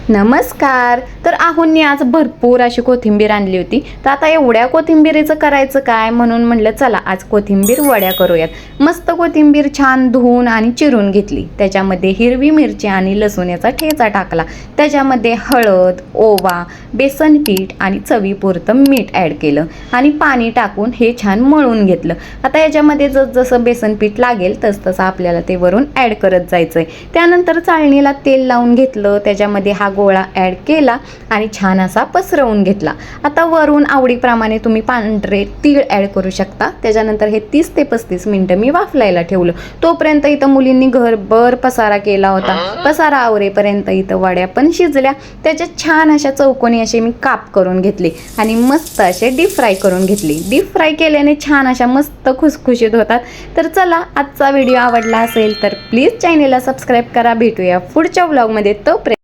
नमस्कार. तर आहोंनी आज भरपूर अशी कोथिंबीर आणली होती. तर आता एवढ्या कोथिंबीरीचं करायचं काय म्हणून म्हटलं चला आज कोथिंबीर वड्या करूयात. मस्त कोथिंबीर छान धुवून आणि चिरून घेतली. त्याच्यामध्ये हिरवी मिरची आणि लसूणचा ठेचा टाकला. त्याच्यामध्ये हळद, ओवा, बेसन पीठ आणि चवीपुरतं मीठ ॲड केलं आणि पाणी टाकून हे छान मळून घेतलं. आता याच्यामध्ये जसं बेसन पीठ लागेल तसं आपल्याला ते वरून ॲड करत जायचं आहे. त्यानंतर चाळणीला तेल लावून घेतलं. त्याच्यामध्ये हा गोळा ॲड केला आणि छान असा पसरवून घेतला. आता वरून आवडीप्रमाणे तुम्ही पांढरे तीळ ॲड करू शकता. त्याच्यानंतर हे 30 ते 35 मिनटं मी वाफलायला ठेवलं. तोपर्यंत इथं मुलींनी घरभर पसारा केला होता. पसारा आवरेपर्यंत इथं वड्या पण शिजल्या. त्याच्यात छान अशा चौकोनी असे मी काप करून घेतले आणि मस्त असे डीप फ्राय करून घेतले. डीप फ्राय केल्याने छान अशा मस्त खुसखुशीत होतात. तर चला आजचा व्हिडिओ आवडला असेल तर प्लीज चॅनेलला सबस्क्राईब करा. भेटूया पुढच्या व्लॉगमध्ये. तोपर्यंत